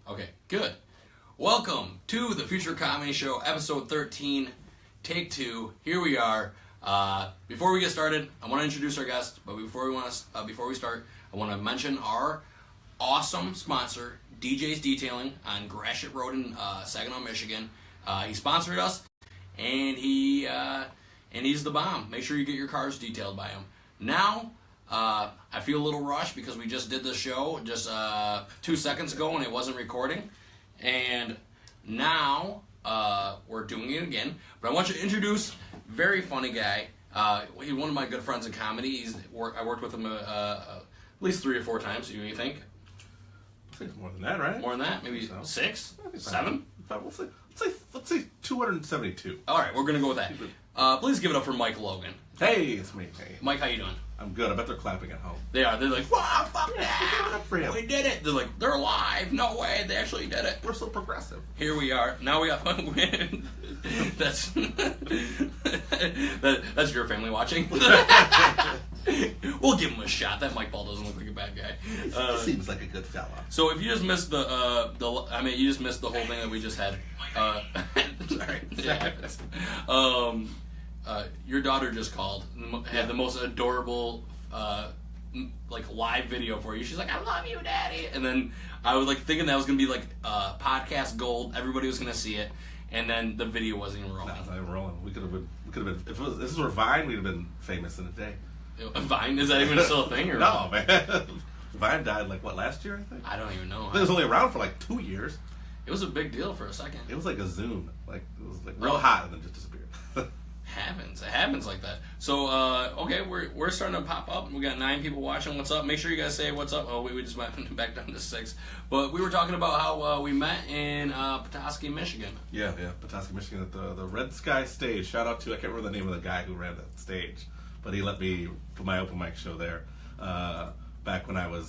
Okay, good. Welcome to the Future Comedy Show, episode 13, take 2. Here we are. Before we get started, I want to introduce our guest, but before we start, I want to mention our awesome sponsor, DJ's Detailing on Gratiot Road in Saginaw, Michigan. He sponsored us, and he's the bomb. Make sure you get your cars detailed by him. Now, I feel a little rushed because we just did this show just 2 seconds ago and it wasn't recording. And now we're doing it again. But I want you to introduce very funny guy. He's one of my good friends in comedy. I worked with him at least 3 or 4 times. You think? I think more than that, right? More than that? Maybe 6? 7? Let's say 272. All right, we're gonna go with that. Please give it up for Mike Logan. Hey, it's me. Hey. Mike, how you doing? I'm good. I bet they're clapping at home. They are. They're like, wow, fuck yeah! Give it up for him. We did it. They're like, they're alive. No way. They actually did it. We're so progressive. Here we are. Now we got that's that's your family watching. We'll give him a shot. That Mike Ball doesn't look like a bad guy. He seems like a good fella. So if you just missed you just missed the whole thing that we just had. Sorry. Yeah. Your daughter just called. Had the most adorable live video for you. She's like, "I love you, Daddy." And then I was like thinking that was gonna be like podcast gold. Everybody was gonna see it, and then the video wasn't even rolling. No, it's not even rolling. We could have been. If this were Vine, we'd have been famous in a day. Vine, is that even still a thing? Or no, man. Vine died last year? I think. I don't even know. It was only around for 2 years. It was a big deal for a second. It was like a Zoom. It was real hot and then just disappeared. It happens like that. So, okay, we're starting to pop up. We got 9 people watching. What's up? Make sure you guys say what's up. Oh, we just went back down to 6. But we were talking about how we met in Petoskey, Michigan. Yeah, Petoskey, Michigan at the Red Sky stage. Shout out to, I can't remember the name of the guy who ran that stage, but he let me put my open mic show there back when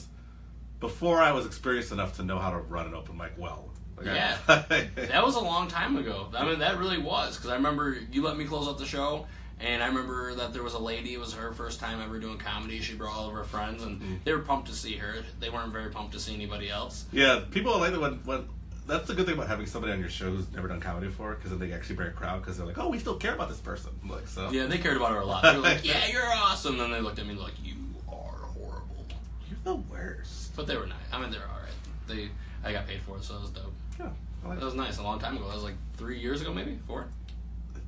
before I was experienced enough to know how to run an open mic well. Yeah, that was a long time ago. I mean, that really was, because I remember you let me close out the show, and I remember that there was a lady, it was her first time ever doing comedy, she brought all of her friends, and they were pumped to see her. They weren't very pumped to see anybody else. Yeah, people like it when that's the good thing about having somebody on your show who's never done comedy before, because then they actually bring a crowd, because they're like, oh, we still care about this person. So. Yeah, they cared about her a lot. They were like, yeah, you're awesome. And then they looked at me like, you are horrible. You're the worst. But they were nice. I mean, they were alright. I got paid for it, so it was dope. Yeah. That was nice. A long time ago. That was 3 years ago, maybe 4.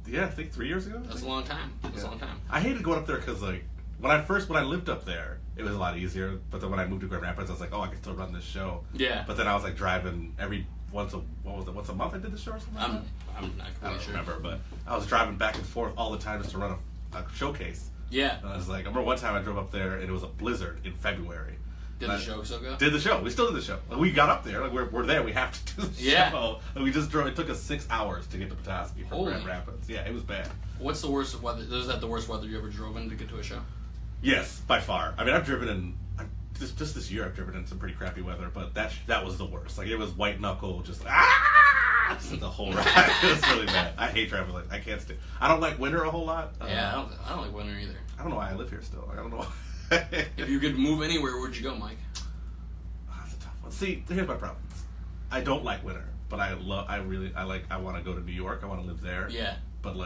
Yeah, I think 3 years ago. That's a long time. That's a long time. I hated going up there because when I lived up there, it was a lot easier. But then when I moved to Grand Rapids, I was like, oh, I can still run this show. Yeah. But then I was driving once a month I did the show or something. I'm not I don't sure. remember, but I was driving back and forth all the time just to run a showcase. Yeah. And I was like, I remember one time I drove up there and it was a blizzard in February. Did the show still go? Did the show. We still did the show. We got up there. We're there. We have to do the show. And we just drove. It took us 6 hours to get to Petoskey from Grand Rapids. Yeah, it was bad. What's the worst weather? Is that the worst weather you ever drove in to get to a show? Yes, by far. I mean, I've driven in... Just this year, I've driven in some pretty crappy weather, but that was the worst. It was white knuckle, just just the whole ride. It was really bad. I hate driving. I can't stand... I don't like winter a whole lot. Yeah, I don't like winter either. I don't know why I live here still. I don't know why. If you could move anywhere, where'd you go, Mike? That's a tough one. See, here's my problem. I don't like winter, but I want to go to New York. I want to live there. Yeah. But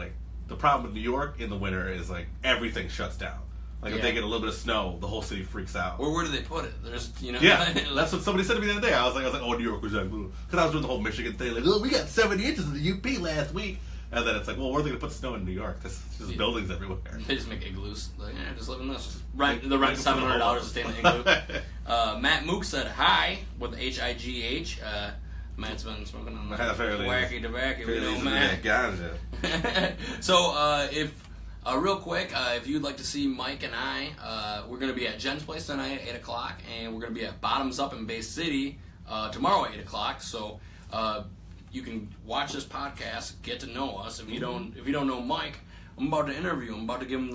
the problem with New York in the winter is everything shuts down. If they get a little bit of snow, the whole city freaks out. Or where do they put it? There's, Yeah, that's what somebody said to me the other day. I was like, oh, New York was because I was doing the whole Michigan thing. Oh, we got 70 inches in the UP last week. And then it's well, where are they going to put snow in New York? There's just buildings everywhere. They just make igloos. Just live in this. They're renting $700 to stay in the igloo. Matt Mook said hi with HIGH. Matt's been smoking on the wacky tobacco. We know Matt. So, real quick, if you'd like to see Mike and I, we're going to be at Jen's Place tonight at 8 o'clock, and we're going to be at Bottoms Up in Bay City tomorrow at 8 o'clock. So, you can watch this podcast, get to know us. If you don't know Mike, I'm about to interview him. I'm about to give him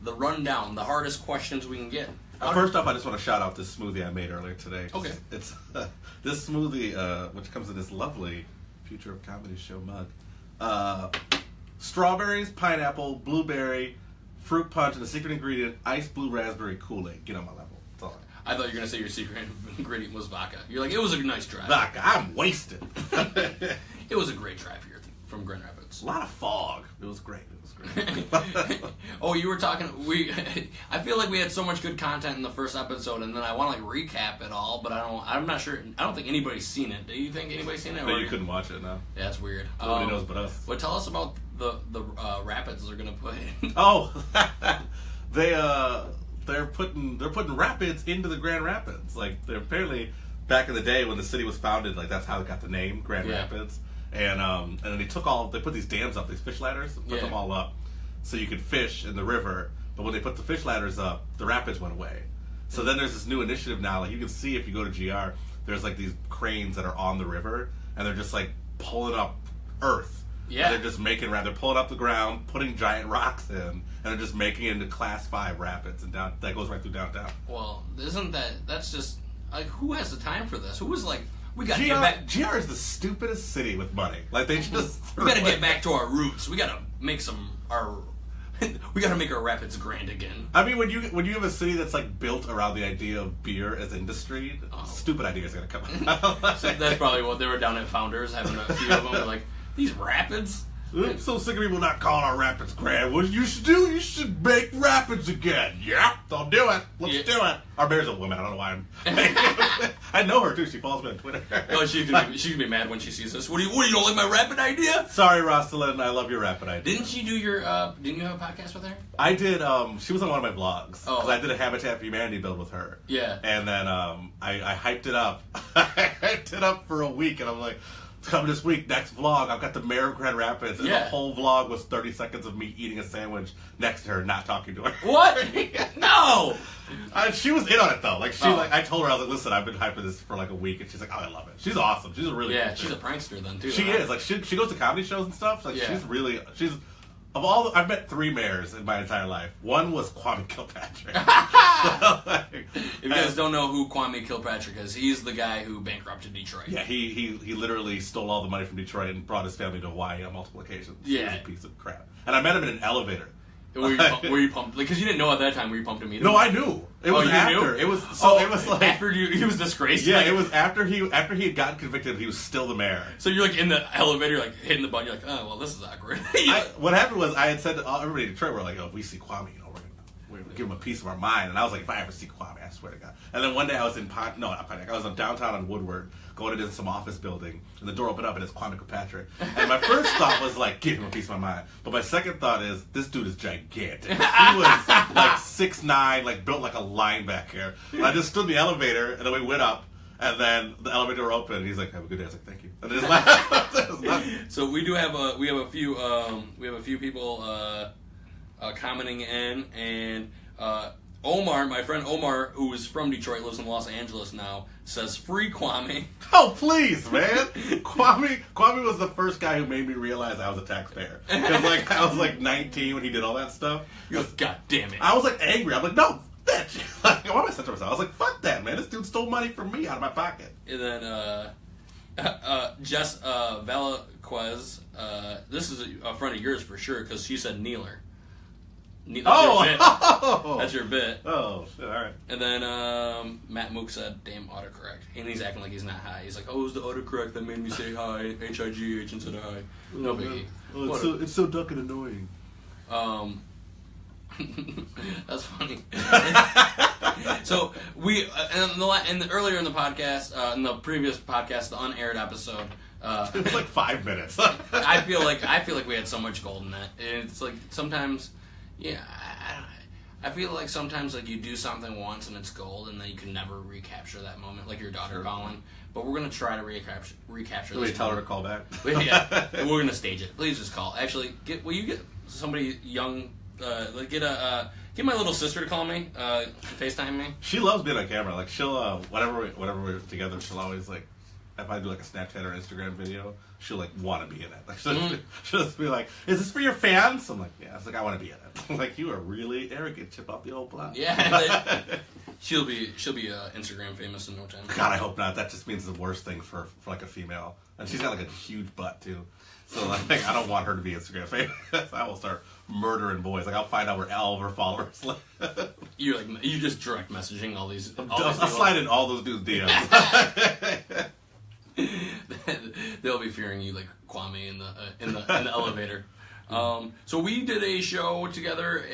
the rundown, the hardest questions we can get. First off, I just want to shout out this smoothie I made earlier today. Okay. It's this smoothie, which comes in this lovely Future of Comedy Show mug. Strawberries, pineapple, blueberry, fruit punch, and the secret ingredient, iced blue raspberry Kool-Aid. Get on my level. That's all. I thought you were going to say your secret ingredient was vodka. You're like, it was a nice drive. Vodka, I'm wasted. It was a great drive here from Grand Rapids. A lot of fog. It was great. Oh, you were talking. I feel like we had so much good content in the first episode, and then I want to like recap it all, but I'm not sure. I don't think anybody's seen it. Do you think anybody's seen it? No, you couldn't watch it. No. Yeah, that's weird. Nobody knows but us. But tell us about the rapids they're gonna put in. Oh, they're putting rapids into the Grand Rapids. Like they're apparently back in the day when the city was founded, like that's how it got the name Grand Rapids. And then they put these dams up, these fish ladders, put them all up, so you could fish in the river. But when they put the fish ladders up, the rapids went away. So then there's this new initiative now. Like you can see if you go to GR, there's like these cranes that are on the river, and they're just like pulling up earth. Yeah. And they're just they're pulling up the ground, putting giant rocks in, and they're just making it into Class 5 rapids, and that goes right through downtown. Well, that's just like who has the time for this? Who was like. We got to GR, get back. GR is the stupidest city with money. Like they just. We got to get back to our roots. We got to make we got to make our rapids grand again. I mean, when you have a city that's like built around the idea of beer as industry, stupid ideas are gonna come out. So that's probably what they were down at Founders having a few of them. They're like these rapids. I'm so sick of people not calling our rapids grand. What you should do? You should make rapids again. Yeah, they'll do it. Let's do it. Our mayor's a woman. I don't know why I know her too. She follows me on Twitter. Oh, she's gonna be mad when she sees this. What do you don't like my rapid idea? Sorry, Rosalind. I love your rapid idea. Didn't she do your? Didn't you have a podcast with her? I did. She was on one of my vlogs. Oh, because I did a Habitat for Humanity build with her. Yeah. And then I hyped it up. I hyped it up for a week, and I'm like. Come this week, next vlog, I've got the mayor of Grand Rapids, and the whole vlog was 30 seconds of me eating a sandwich next to her, not talking to her. What? No! She was in on it, though. Like, I told her, I was like, listen, I've been hyping this for like a week, and she's like, oh, I love it. She's awesome. She's a really good she's a prankster then, too. She is. Like, she goes to comedy shows and stuff. Like, of all, I've met 3 mayors in my entire life. One was Kwame Kilpatrick. If you guys don't know who Kwame Kilpatrick is, he's the guy who bankrupted Detroit. Yeah, he literally stole all the money from Detroit and brought his family to Hawaii on multiple occasions. Yeah. He was a piece of crap. And I met him in an elevator. Were you pumped? Because you didn't know at that time. Were you pumped to meet him? No, I knew. It was after. Knew? It was like after he was disgraced. Yeah, it was after he had gotten convicted. He was still the mayor. So you're like in the elevator, like hitting the button. You're like, oh well, this is awkward. What happened was I had said to everybody in Detroit, we're like, oh, if we see Kwame, we're gonna give him a piece of our mind. And I was like, if I ever see Kwame, I swear to God. And then one day I was in not Pontiac. I was in downtown on Woodward, going into some office building, and the door opened up, and it's Kwame Kilpatrick. And my first thought was like, give him a piece of my mind. But my second thought is, this dude is gigantic. He was like 6'9", like built like a linebacker. And I just stood in the elevator, and then we went up. And then the elevator door opened, and he's like, "Have a good day." I was like, "Thank you." And then just left. So we have a few people commenting in, and Omar, my friend Omar, who is from Detroit, lives in Los Angeles now, says free Kwame. Oh please, man! Kwame was the first guy who made me realize I was a taxpayer. Because like I was like 19 when he did all that stuff. You're like, God damn it! I was like angry. I'm like, no. That shit. Like, why am I such a myself? I was like, fuck that, man. This dude stole money from me out of my pocket. And then Jess Valaquez, this is a friend of yours for sure, because she said Kneeler. That's your bit. Oh, shit, alright. And then Matt Mook said, damn autocorrect. And he's acting like he's not high. He's like, oh, it was the autocorrect that made me say hi. H-I-G-H instead of hi. No biggie. Oh, it's so duck and annoying. That's funny. So we earlier in the podcast, in the previous podcast, the unaired episode, it was like 5 minutes. I feel like we had so much gold in that. It's like sometimes, yeah, I feel like sometimes like you do something once and it's gold, and then you can never recapture that moment, like your daughter calling. But we're gonna try to recapture. Will you tell her to call back? Yeah, we're gonna stage it. Please just call. Actually, will you get somebody young? Get my little sister to call me, FaceTime me. She loves being on camera. Like she'll whenever we're together, she'll always like if I do like a Snapchat or Instagram video, she'll like want to be in it. Like, she'll just be like, "Is this for your fans?" I'm like, "Yeah." It's like, "I want to be in it." I'm like, "You are really arrogant, chip off the old block." Yeah, she'll be Instagram famous in no time. God, I hope not. That just means the worst thing for like a female, and she's got like a huge butt too. So like, I don't want her to be Instagram famous. I will start murdering boys. Like, I'll find out where all of her followers live. You just direct messaging all these. I'll slide in all those dudes' DMs. They'll be fearing you like Kwame in the elevator. So we did a show together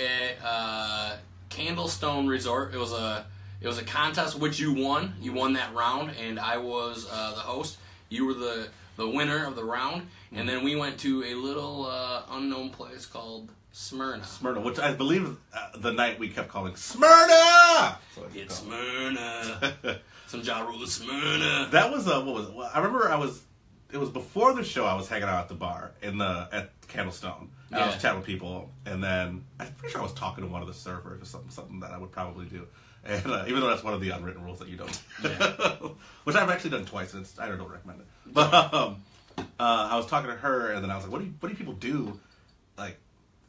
at Candlestone Resort. It was a contest which you won. You won that round, and I was the host. You were the winner of the round, and then we went to a little unknown place called Smyrna. Smyrna, which I believe the night we kept calling Smyrna. It's Smyrna. Some Ja Rule Smyrna. That was what was it? Well, I remember it was before the show. I was hanging out at the bar at Candlestone. And I was chatting with people, and then I'm pretty sure I was talking to one of the servers or something that I would probably do. And even though that's one of the unwritten rules that you don't, which I've actually done twice, and I don't recommend it. But I was talking to her, and then I was like, "What do people do, like,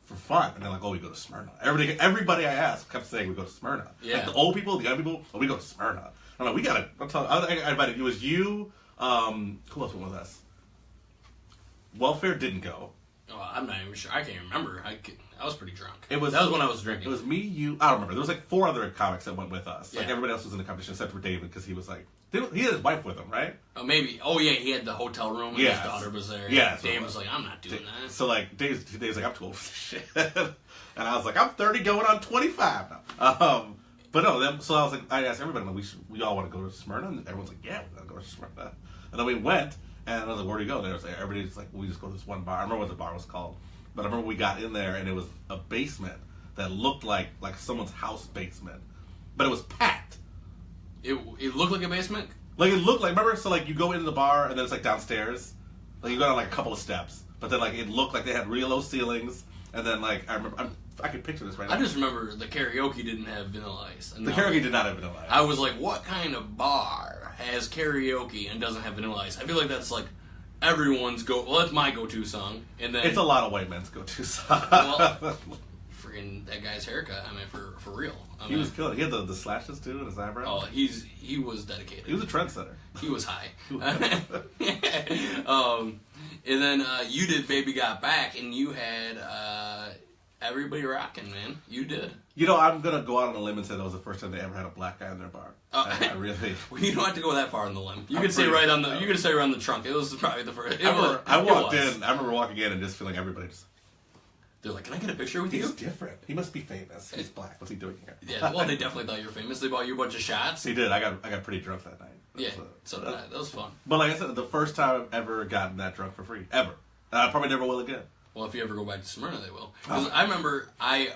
for fun?" And they're like, "Oh, we go to Smyrna." Everybody I asked kept saying we go to Smyrna. Yeah. Like the old people, the young people, "Oh, we go to Smyrna." I'm like, "We gotta." I invited you. It was you. Who else went with us? Welfare didn't go. Oh, I'm not even sure. I can't remember. I was pretty drunk. That was when I was drinking. It was me, you. I don't remember. There was like 4 other comics that went with us. Yeah. Like everybody else was in the competition except for David because he was like he had his wife with him, right? Oh, maybe. Oh, yeah. He had the hotel room and his daughter was there. Yeah. Dave was like, "I'm not doing that." So like Dave's like, "I'm too old for this shit," and I was like, "I'm 30, going on 25 now." But no. So I was like, I asked everybody, like, we all want to go to Smyrna, and everyone's like, "Yeah, we're gonna go to Smyrna." And then we went, and I was like, "Where do you go?" And like, everybody's like, "We just go to this one bar." I remember what the bar was called. But I remember we got in there, and it was a basement that looked like someone's house basement. But it was packed. It looked like a basement? Like, it looked like, remember, so, like, you go into the bar, and then it's, like, downstairs. Like, you go down, like, a couple of steps. But then, like, it looked like they had real low ceilings. And then, like, I remember, I can picture this right now. I just remember the karaoke didn't have Vanilla Ice. The karaoke did not have Vanilla Ice. I was like, what kind of bar has karaoke and doesn't have Vanilla Ice? I feel like that's, like, everyone's that's my go-to song. And then it's a lot of white men's go-to song. Well, freaking that guy's haircut. I mean, for real. He was killing. He had the slashes too in his eyebrows. Oh, he was dedicated. He was a trendsetter. He was high. And then you did "Baby Got Back," and you had everybody rocking, man. You did. You know, I'm gonna go out on a limb and say that was the first time they ever had a black guy in their bar. I really. Well, you don't have to go that far on the limb. You could say right on the. You could say around the trunk. It was probably the first. I walked in. I remember walking in and just feeling everybody just. They're like, "Can I get a picture with you?" He's different. He must be famous. He's black. What's he doing here? Yeah. Well, they definitely thought you were famous. They bought you a bunch of shots. He did. I got pretty drunk that night. Yeah. So that was fun. But like I said, the first time I've ever gotten that drunk for free, ever. And I probably never will again. Well, if you ever go back to Smyrna, they will. Because I remember I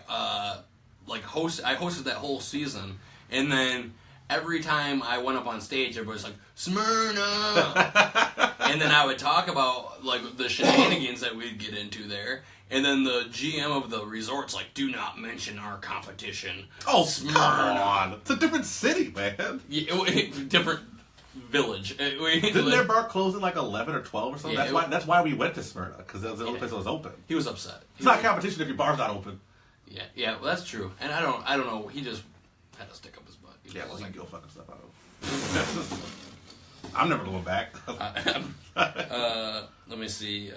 hosted that whole season, and then every time I went up on stage, everybody's like, "Smyrna!" And then I would talk about like the shenanigans that we'd get into there, and then the GM of the resort's like, "Do not mention our competition." Oh, Smyrna. come on! It's a different city, man. Yeah, different village. Didn't their bar close at like 11 or 12 or something? Yeah, that's why we went to Smyrna, because that was the only place that was open. He was upset. It's not competition if your bar's not open. Yeah, well, that's true. And I don't know. He just had to stick up his butt. Yeah, well, he can go fuck himself out. I'm never going back. Let me see.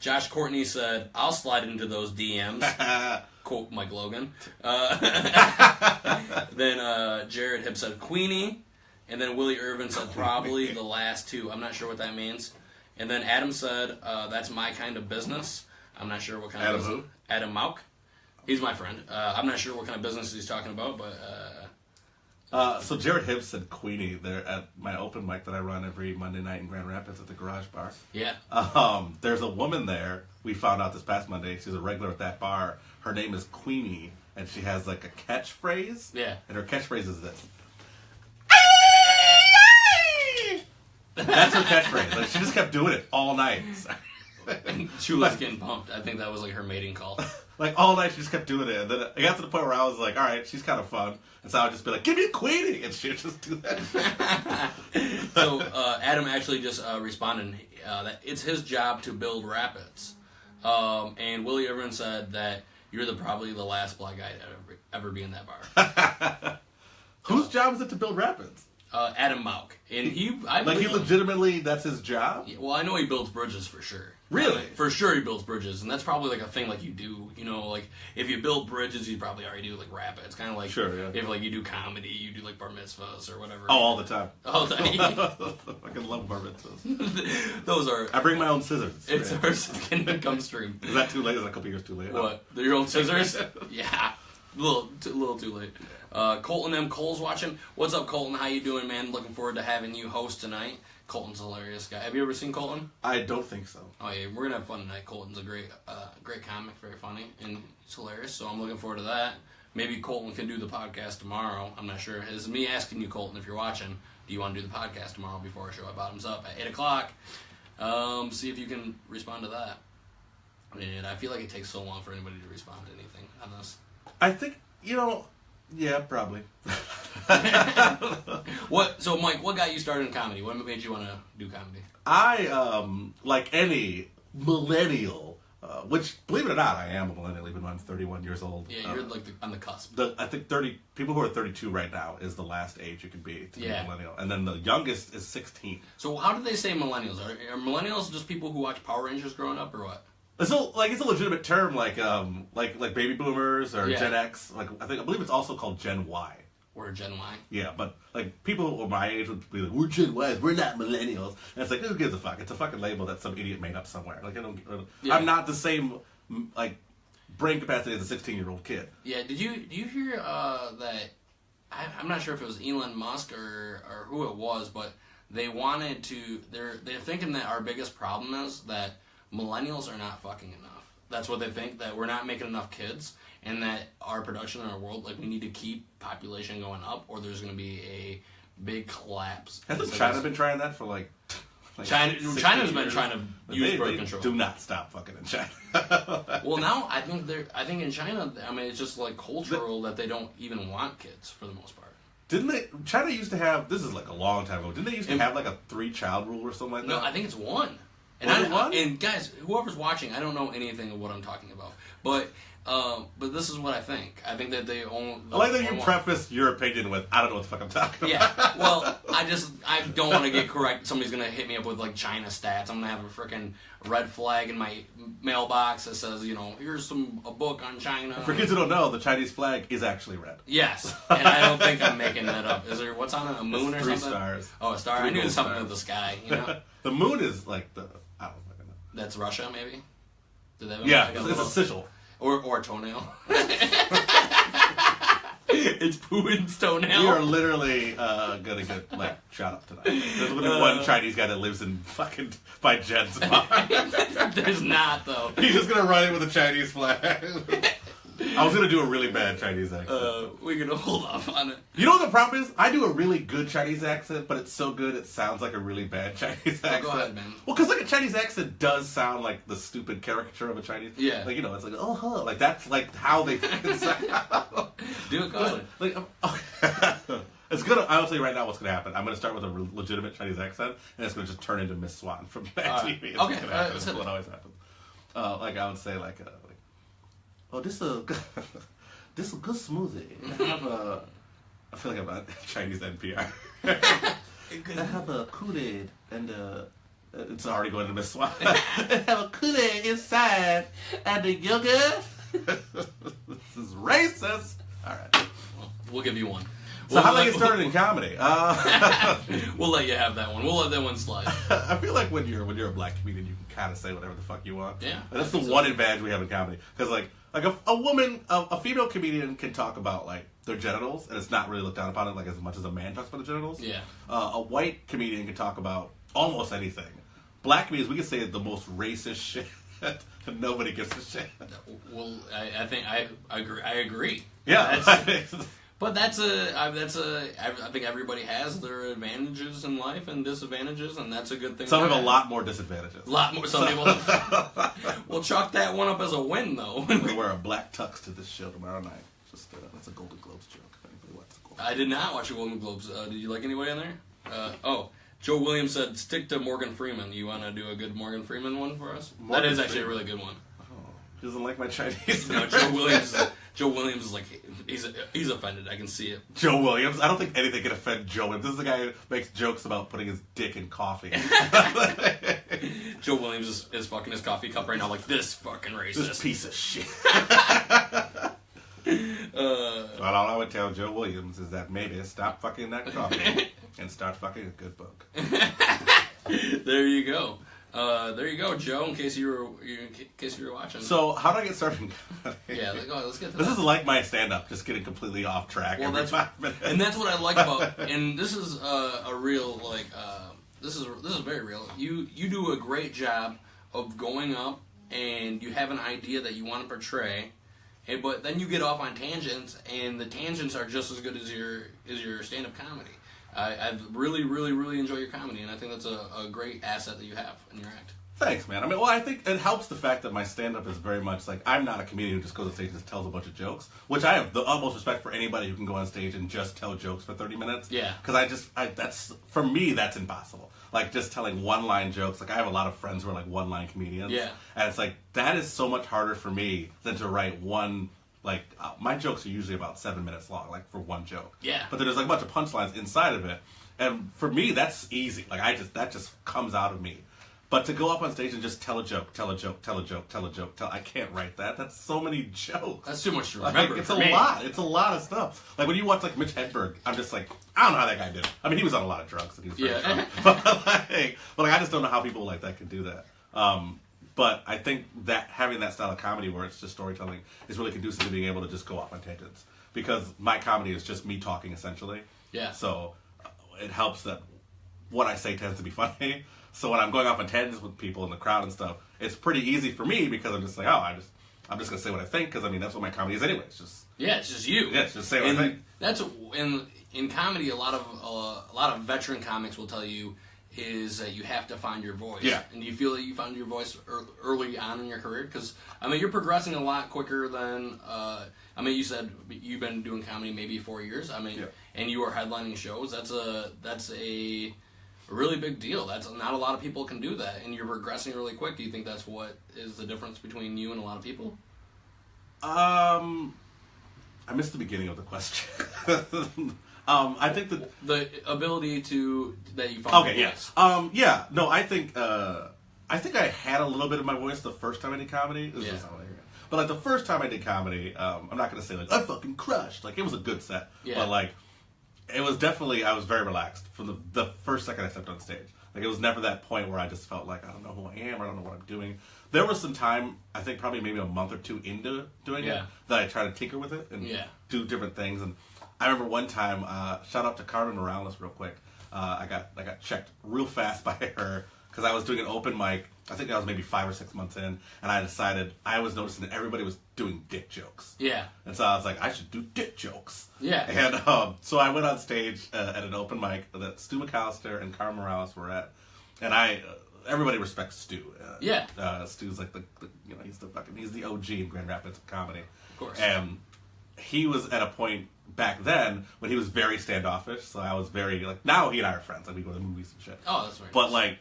Josh Courtney said, "I'll slide into those DMs." Quote Mike Logan. Then Jared Hibb said, "Queenie." And then Willie Irvin said, "Probably the last two." I'm not sure what that means. And then Adam said, "That's my kind of business." I'm not sure what kind of business. Who? Adam Mauk. He's my friend. I'm not sure what kind of business he's talking about, but... So Jared Hibb said Queenie there at my open mic that I run every Monday night in Grand Rapids at the Garage Bar. Yeah. There's a woman there, we found out this past Monday, she's a regular at that bar. Her name is Queenie, and she has like a catchphrase. Yeah. And her catchphrase is this. That's her catchphrase. Like, she just kept doing it all night. She was getting pumped. I think that was like her mating call. Like, all night she just kept doing it. And then I got to the point where I was like, all right, she's kind of fun. And so I would just be like, give me a queenie! And she would just do that. So, Adam actually just responded that it's his job to build rapids. And Willie Irvin said that you're probably the last black guy to ever be in that bar. Whose job is it to build rapids? Adam Mauk. And he legitimately, that's his job? Well, I know he builds bridges for sure. Really? For sure he builds bridges, and that's probably like a thing like you do, like if you build bridges, you probably already do like rapids. Kind of like if like you do comedy, you do like bar mitzvahs or whatever. Oh, all the time. All the time. I can love bar mitzvahs. Those are... I bring my own scissors. It's our second income stream. Is that too late? Is that a couple years too late? What? They're your own scissors? Yeah. A little too late. Colton M. Cole's watching. What's up, Colton? How you doing, man? Looking forward to having you host tonight. Colton's a hilarious guy. Have you ever seen Colton? I don't think so. Oh yeah, we're gonna have fun tonight. Colton's a great comic, very funny, and he's hilarious. So I'm looking forward to that. Maybe Colton can do the podcast tomorrow. I'm not sure. This is me asking you, Colton, if you're watching. Do you want to do the podcast tomorrow before our show at Bottoms Up at 8:00? See if you can respond to that. And I feel like it takes so long for anybody to respond to anything on this. I think yeah, probably. So Mike, what got you started in comedy? What made you want to do comedy? I, like any millennial, which, believe it or not, I am a millennial, even though I'm 31 years old. Yeah, you're like on the cusp. I think people who are 32 right now is the last age you can be to be a millennial. And then the youngest is 16. So how do they say millennials? Are millennials just people who watch Power Rangers growing up, or what? It's a legitimate term, like baby boomers or Gen X. I believe it's also called Gen Y. Or Gen Y. Yeah, but like people of my age would be like, we're Gen Ys, we're not millennials. And it's like, who gives a fuck? It's a fucking label that some idiot made up somewhere. Like I'm not the same like brain capacity as a 16-year-old kid. Yeah. Did you hear that? I'm not sure if it was Elon Musk or who it was, but they wanted to. They're thinking that our biggest problem is that millennials are not fucking enough. That's what they think, that we're not making enough kids, and that our production in our world, like, we need to keep population going up, or there's going to be a big collapse. Hasn't China been trying that for like China's been trying to use birth control. Do not stop fucking in China. Well, now I think in China, I mean, it's just like cultural that they don't even want kids for the most part. Didn't they? China used to have, this is like a long time ago, didn't they used to have like a 3-child rule or something like that? No, I think it's 1. And guys, whoever's watching, I don't know anything of what I'm talking about, but this is what I think. I think that they own. I like that you preface your opinion with, I don't know what the fuck I'm talking about. Yeah, well, I don't want to get correct. Somebody's gonna hit me up with like China stats. I'm gonna have a freaking red flag in my mailbox that says, here's a book on China. For kids who don't know, the Chinese flag is actually red. Yes, and I don't think I'm making that up. Is there, what's on it, a moon or something? 3 stars. Oh, a star. I knew it was something with the sky. The moon is like I don't fucking know. That's Russia, maybe? Did they it's a sigil. Or toenail. It's Putin's toenail. We are literally gonna get shot up tonight. There's only one Chinese guy that lives in fucking by Jen's bar. There's not, though. He's just gonna run in with a Chinese flag. I was gonna do a really bad Chinese accent. We're gonna hold off on it. You know what the problem is? I do a really good Chinese accent, but it's so good it sounds like a really bad Chinese accent. Go ahead, man. Well, because a Chinese accent does sound like the stupid caricature of a Chinese. Yeah. It's like, oh, huh. Like that's like how they fucking sound. Do it, go ahead. It's gonna. I'll tell you right now what's gonna happen. I'm gonna start with a legitimate Chinese accent, and it's gonna just turn into Miss Swan from Bad TV. It's okay. Gonna happen. That's what always happens. I would say oh, this a good smoothie. I feel like I'm on Chinese NPR. I have a Kool-Aid and it's already going to Miss Swan. I have a Kool-Aid inside and the yogurt. This is racist. All right, we'll give you one. So how did you get started in comedy? We'll let you have that one. We'll let that one slide. I feel like when you're a black comedian, you can kind of say whatever the fuck you want. Yeah, and that's the one advantage we have in comedy, because like a woman, a female comedian can talk about like their genitals, and it's not really looked down upon it like as much as a man talks about the genitals. Yeah. A white comedian can talk about almost anything. Black comedians, we can say the most racist shit, and nobody gives a shit. Well, I think I agree. Yeah. But I think everybody has their advantages in life and disadvantages, and that's a good thing. Some have a lot more disadvantages. A lot more. Some people. We'll chalk that one up as a win, though. I'm gonna wear a black tux to this show tomorrow night. Just that's a Golden Globes joke. If anybody wants the Golden I did not watch the Golden Globes. Did you like anybody on there? Joe Williams said, "Stick to Morgan Freeman." You want to do a good Morgan Freeman one for us? That is actually a really good one. He doesn't like my Chinese. No, Joe Williams is like he's offended. I can see it. Joe Williams. I don't think anything can offend Joe Williams. This is the guy who makes jokes about putting his dick in coffee. Joe Williams is fucking his coffee cup right now like this fucking racist. This piece of shit. Well, all I would tell Joe Williams is that maybe stop fucking that coffee and start fucking a good book. There you go. There you go, Joe. In case you were watching. So, how do I get started? Yeah, let's get to this that. is like my stand-up, just getting completely off track. Well, every 5 minutes. And that's what I like about. And this is a real this is very real. You do a great job of going up and you have an idea that you want to portray, but then you get off on tangents, and the tangents are just as good as your stand-up comedy. I really, really, really enjoy your comedy, and I think that's a great asset that you have in your act. Thanks, man. I mean, well, I think it helps the fact that my stand-up is very much like, I'm not a comedian who just goes on stage and just tells a bunch of jokes, which I have the utmost respect for anybody who can go on stage and just tell jokes for 30 minutes. Yeah. Because for me, that's impossible. Like, just telling one-line jokes. Like, I have a lot of friends who are, like, one-line comedians. Yeah. And it's like, that is so much harder for me than to write one... my jokes are usually about 7 minutes long, like, for one joke. Yeah. But then there's, like, a bunch of punchlines inside of it. And for me, that's easy. Like, that just comes out of me. But to go up on stage and just tell a joke, I can't write that. That's so many jokes. That's too much to remember. It's a lot. It's a lot of stuff. Like, when you watch, like, Mitch Hedberg, I'm just like, I don't know how that guy did it. I mean, he was on a lot of drugs, and he was very drunk. But I just don't know how people like that can do that. But I think that having that style of comedy where it's just storytelling is really conducive to being able to just go off on tangents. Because my comedy is just me talking, essentially. Yeah. So it helps that what I say tends to be funny. So when I'm going off on tangents with people in the crowd and stuff, it's pretty easy for me because I'm just like, I'm just going to say what I think, because, I mean, that's what my comedy is anyway. It's just... Yeah, it's just you. Yeah, it's just say what I think. That's in comedy, a lot of veteran comics will tell you is that you have to find your voice. Yeah. And do you feel that you found your voice early on in your career? Because, I mean, you're progressing a lot quicker than... I mean, you said you've been doing comedy maybe 4 years. I mean, and you are headlining shows. That's a really big deal. That's not a lot of people can do that, and you're progressing really quick. Do you think that's what is the difference between you and a lot of people? I missed the beginning of the question. I think the ability that you found. Okay, yes. No, I think I had a little bit of my voice the first time I did comedy. But like the first time I did comedy, I'm not gonna say like I fucking crushed. Like, it was a good set, but like it was definitely, I was very relaxed from the first second I stepped on stage. Like, it was never that point where I just felt like I don't know who I am, or I don't know what I'm doing. There was some time, I think probably maybe a month or two into doing it, that I tried to tinker with it and do different things. And I remember one time, shout out to Carmen Morales real quick. I got checked real fast by her because I was doing an open mic. I think that was maybe 5 or 6 months in, and I decided, I was noticing that everybody was doing dick jokes. Yeah. And so I was like, I should do dick jokes. Yeah. And so I went on stage at an open mic that Stu McAllister and Carmen Morales were at, and everybody respects Stu. Stu's like he's the OG in Grand Rapids comedy. Of course. And he was at a point back then when he was very standoffish, so I was very, like, now he and I are friends, like, we go to the movies and shit. Oh, that's right. But like,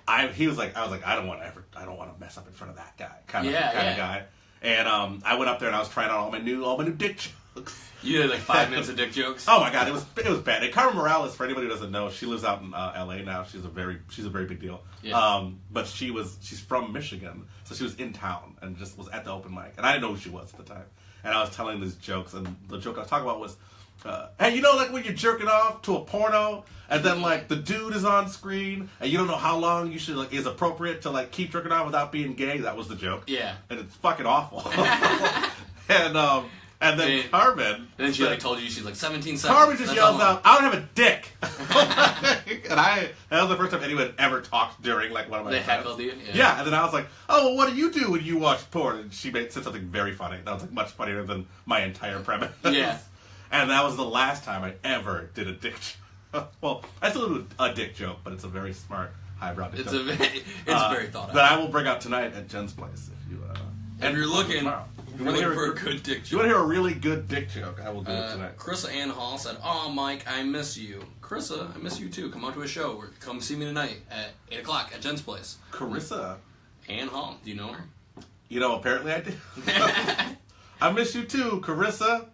I was like, I don't want to mess up in front of that guy, kind of guy. And I went up there and I was trying out all my new dick jokes. You did like 5 minutes of dick jokes. Oh my god, it was bad. And Carmen Morales, for anybody who doesn't know, she lives out in L.A. now. She's a very big deal. Yeah. But she's from Michigan, so she was in town and just was at the open mic, and I didn't know who she was at the time. And I was telling these jokes, and the joke I was talking about was, hey, you know, like when you're jerking off to a porno, and then like the dude is on screen, and you don't know how long you should is appropriate to like keep jerking off without being gay. That was the joke. Yeah. And it's fucking awful. and then Carmen. And then she told you she's like 17 seconds. Carmen just yells out, "I don't have a dick." And that was the first time anyone ever talked during like one of my. They heckled you. Yeah. And then I was like, "Oh, well, what do you do when you watch porn?" And she said something very funny. That was like much funnier than my entire premise. Yeah. And that was the last time I ever did a dick joke. Well, I still do a dick joke, but it's a very smart, highbrow dick joke. It's very thought out. That I will bring out tonight at Jen's place if you're looking for a good dick joke. You want to hear a really good dick joke? I will do it tonight. Carissa Ann Hall said, "Oh, Mike, I miss you." Carissa, I miss you too. Come out to a show. Come see me tonight at 8 o'clock at Jen's place. Carissa Ann Hall. Do you know her? You know, apparently I do. I miss you too, Carissa.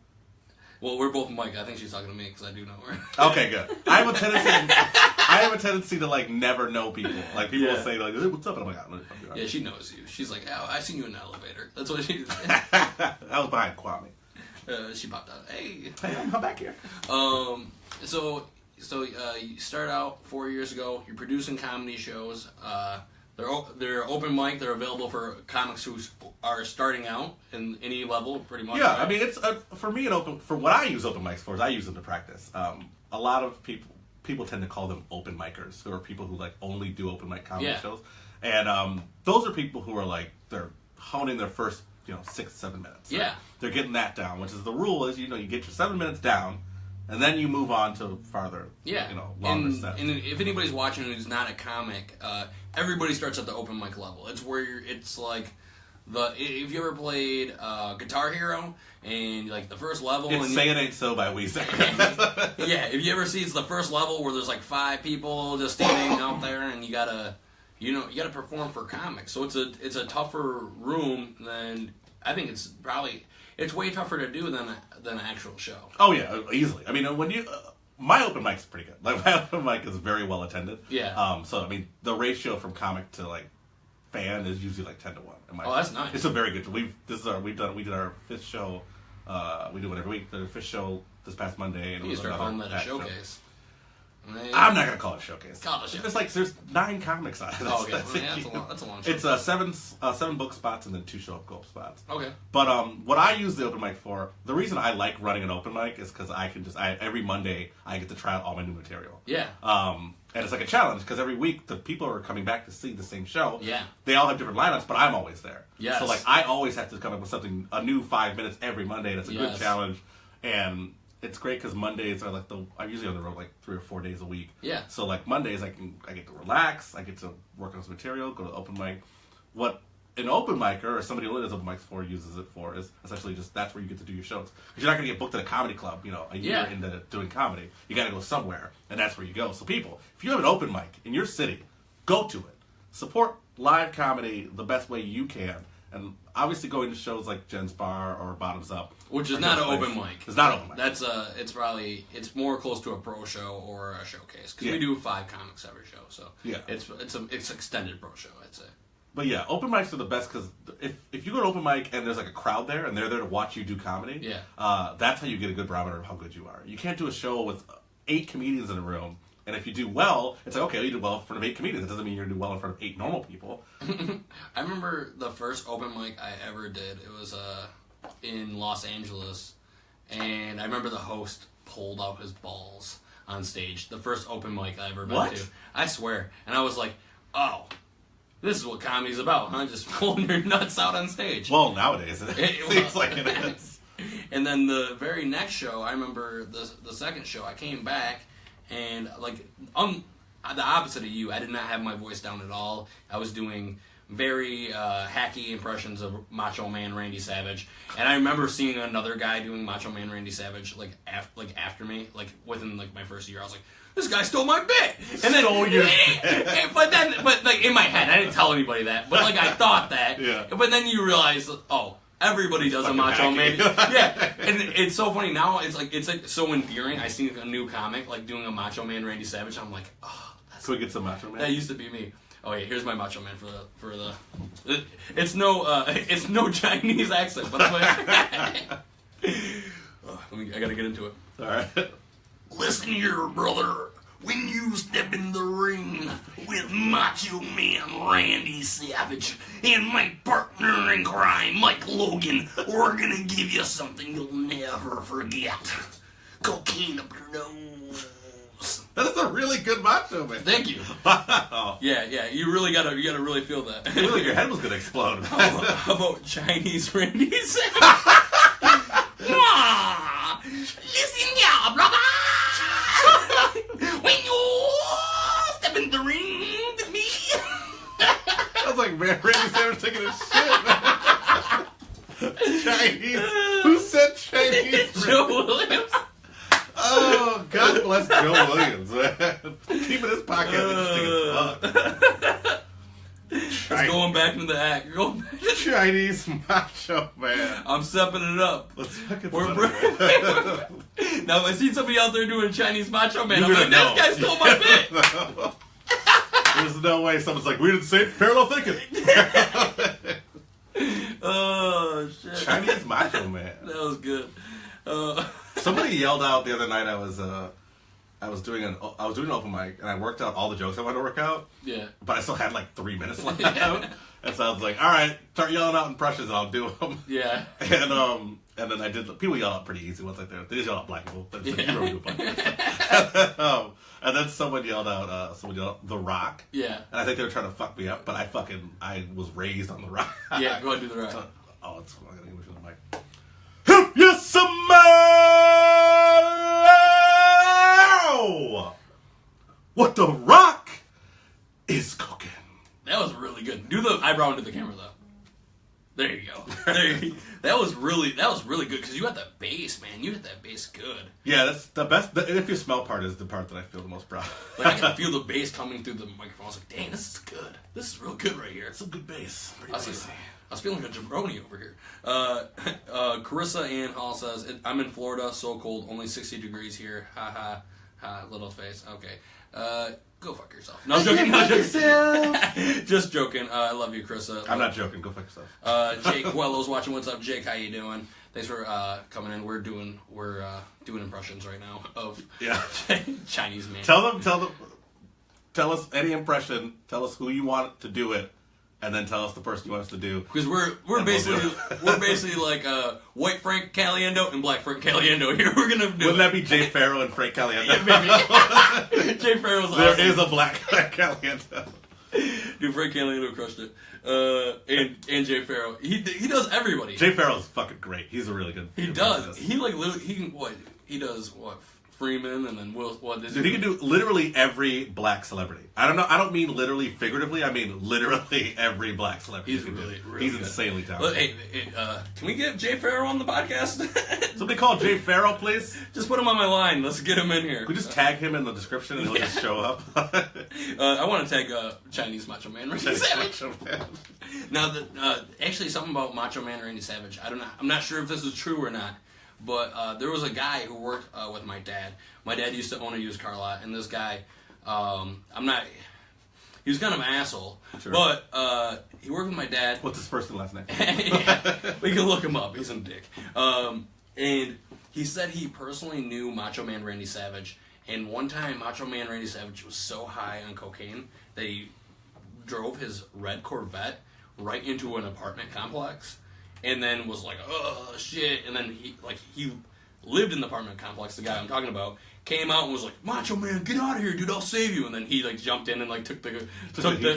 Well, we're both Mike. I think she's talking to me because I do know her. Okay, good. I have a tendency to like never know people. Like people will say like, hey, "What's up?" And I'm like, yeah, she knows you. She's like, "Oh, I've seen you in an elevator." That's what she. I was behind Kwame. She popped out. Hey, I'm back here. So you start out 4 years ago. You're producing comedy shows. They're open mic. They're available for comics who are starting out in any level, pretty much. Yeah, right? I mean, it's for me. For what I use open mics for is I use them to practice. A lot of people tend to call them open micers, who are people who like only do open mic comedy shows, and those are people who are like they're honing their first 6-7 minutes. Yeah, they're getting that down, which is the rule. Is you get your 7 minutes down. And then you move on to farther, longer sets. And if anybody's watching who's not a comic, everybody starts at the open mic level. It's where it's like if you ever played Guitar Hero and like the first level, it's Say It Ain't So by Weezer. Yeah, if you ever see it's the first level where there's like 5 people just standing out there and you gotta perform for comics. So it's a tougher room than I think it's way tougher to do than an actual show. Oh yeah, easily. I mean, when my open mic's pretty good. Like my open mic is very well attended. Yeah. So I mean, the ratio from comic to like fan is usually like 10 to 1. Oh, that's nice. It's a very good. We did our 5th show. We do it every week. The 5th show this past Monday, and you start calling that a showcase. Show. I'm not gonna call it a showcase. Call it a showcase. It's like there's 9 comics on it. Oh, okay. That's a long show. It's 7 book spots and then 2 show up go up spots. Okay. But what I use the open mic for, the reason I like running an open mic is because I can every Monday I get to try out all my new material. Yeah. And it's like a challenge because every week the people are coming back to see the same show. Yeah. They all have different lineups, but I'm always there. Yes. So like I always have to come up with a new 5 minutes every Monday, and it's a good challenge. And it's great because Mondays are like I'm usually on the road like 3 or 4 days a week. Yeah. So like Mondays I get to relax, I get to work on some material, go to the open mic. What an open micer or somebody who does open mics for uses it for is essentially just that's where you get to do your shows. Because you're not going to get booked at a comedy club, a year into doing comedy. You got to go somewhere, and that's where you go. So people, if you have an open mic in your city, go to it. Support live comedy the best way you can. And obviously going to shows like Jen's Bar or Bottoms Up. Which is not an open mic. It's not open mic. That's it's more close to a pro show or a showcase. Because we do 5 comics every show. So it's extended pro show, I'd say. But yeah, open mics are the best because if you go to open mic and there's like a crowd there and they're there to watch you do comedy, that's how you get a good barometer of how good you are. You can't do a show with 8 comedians in a room. And if you do well, it's like, okay, you did well in front of 8 comedians. It doesn't mean you're going to do well in front of 8 normal people. I remember the first open mic I ever did. It was in Los Angeles. And I remember the host pulled out his balls on stage. The first open mic I ever been to. I swear. And I was like, oh, this is what comedy's about, huh? Just pulling your nuts out on stage. Well, nowadays it seems like it is. And then the very next show, I remember the second show, I came back. And, like, the opposite of you, I did not have my voice down at all. I was doing very hacky impressions of Macho Man Randy Savage. And I remember seeing another guy doing Macho Man Randy Savage, after me, within, my first year. I was like, this guy stole my bit! And then, but in my head, I didn't tell anybody that. But, I thought that. Yeah. But then you realize, everybody does a Macho Man. Yeah, and it's so funny now. It's so endearing. I see a new comic doing a Macho Man Randy Savage. I'm like, oh, that's. Can we get some Macho Man? That used to be me. Oh yeah, here's my Macho Man for the. It's no Chinese accent, but I'm like, I gotta get into it. All right. Listen here, brother. When you step in the ring with Macho Man Randy Savage and my partner in crime, Mike Logan, we're gonna give you something you'll never forget. Cocaine up your nose. That's a really good Macho Man. Thank you. Wow. Yeah. You gotta really feel that. I feel like your head was gonna explode. How about Chinese Randy Savage? Listen, yeah, brother. When you step in the ring with me. I was like, man, Randy Savage taking his shit, man. Chinese. Who said Chinese? Joe Williams. Oh, God bless Joe Williams, man. Keeping his podcast interesting as fuck. It's going back into the act. Going back to Chinese macho man. I'm stepping it up. Let's fucking Now, if I see somebody out there doing Chinese macho man, I'm You're like, gonna this guy stole my bit. There's no way someone's like, we didn't say parallel thinking. Oh, shit. Chinese macho man. That was good. Somebody yelled out the other night. I was doing an open mic, and I worked out all the jokes I wanted to work out. Yeah. But I still had like 3 minutes left out, and so I was like, "All right, start yelling out impressions, and I'll do them." Yeah. And then I did. People yell out pretty easy once like they just yell out black people. But it's like, you don't do black. And then someone yelled out The Rock. Yeah. And I think they were trying to fuck me up, but I was raised on The Rock. Yeah. Go ahead and do The Rock. Oh, it's I'm gonna English on the mic. If you smell what The Rock is cooking. That was really good. Do the eyebrow into the camera though. There you go. That was really good because you had that bass, man. You hit that bass good. Yeah, that's the best. The if you smell part is the part that I feel the most proud of. Like I can feel the bass coming through the microphone. I was like, dang, this is good. This is real good right here. It's a good bass. I was feeling like a jabroni over here. Carissa Ann Hall says, I'm in Florida, so cold, only 60 degrees here. Ha ha ha, little face. Okay. Go fuck yourself. No, I'm joking. No, just joking. I love you, Carissa. I'm not joking. Go fuck yourself. Jake Quello's watching. What's up, Jake? How you doing? Thanks for coming in. We're doing impressions right now of Chinese man. Tell us any impression. Tell us who you want to do it. And then tell us the person you want us to do. Because we're basically like white Frank Caliendo and black Frank Caliendo here. We're gonna do. Wouldn't that be Jay Farrow and Frank Caliendo? Yeah, maybe. Jay Farrow's awesome. There is a black Frank Caliendo. Dude, Frank Caliendo crushed it. And Jay Farrow, he does everybody. Jay Farrow's fucking great. He's a really good. He does. He like literally he does what. Freeman and then what is Dude, he can do literally every black celebrity. I don't mean literally figuratively. I mean literally every black celebrity. He's really He's good. Insanely talented. Hey, can we get Jay Farrow on the podcast? Somebody call Jay Farrow, please. Just put him on my line. Let's get him in here. Could we just tag him in the description and he'll just show up? I want to tag Chinese Macho Man Randy Savage. Now, actually, something about Macho Man Randy Savage. I'm not sure if this is true or not. But there was a guy who worked with my dad. My dad used to own a used car lot, and this guy, he was kind of an asshole. Sure. But he worked with my dad. What's his first and last name? Yeah, we can look him up. He's a dick. And he said he personally knew Macho Man Randy Savage. And one time, Macho Man Randy Savage was so high on cocaine that he drove his red Corvette right into an apartment complex. And then was like, oh, shit. And then he lived in the apartment complex, the guy I'm talking about, came out and was like, Macho Man, get out of here, dude, I'll save you. And then he jumped in and took the heat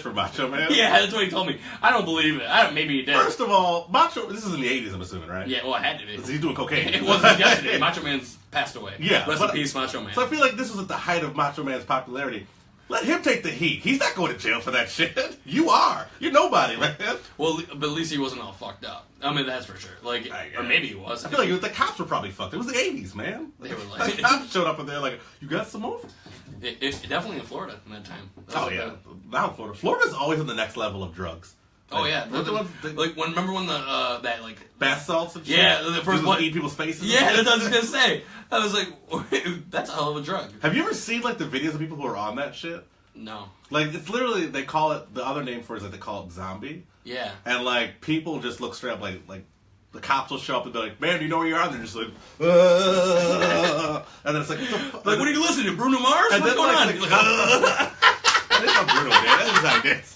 for Macho Man? Yeah, that's what he told me. I don't believe it. Maybe he did. First of all, this is in the 80s, I'm assuming, right? Yeah, well, it had to be. He's doing cocaine. It wasn't yesterday. Macho Man's passed away. Yeah. Rest in peace, Macho Man. So I feel like this was at the height of Macho Man's popularity. Let him take the heat. He's not going to jail for that shit. You are. You're nobody, man. Well, but at least he wasn't all fucked up. I mean, that's for sure. Or maybe he was. I feel like the cops were probably fucked. It was the 80s, man. They were like... The cops showed up and they're like, you got some more? It definitely in Florida in that time. Now in Florida. Florida's always on the next level of drugs. Oh yeah, remember when that bath salts and shit? Yeah, the first one eat people's faces. Yeah, that's what I was gonna say. I was like, that's a hell of a drug. Have you ever seen the videos of people who are on that shit? No. It's literally, they call it, the other name for it is they call it zombie. Yeah. And people just look straight up like the cops will show up and be like, man, do you know where you are? And they're just like, and then it's like, what are you listening to? Bruno Mars? What's going on? That is not Bruno, man. That is how it is.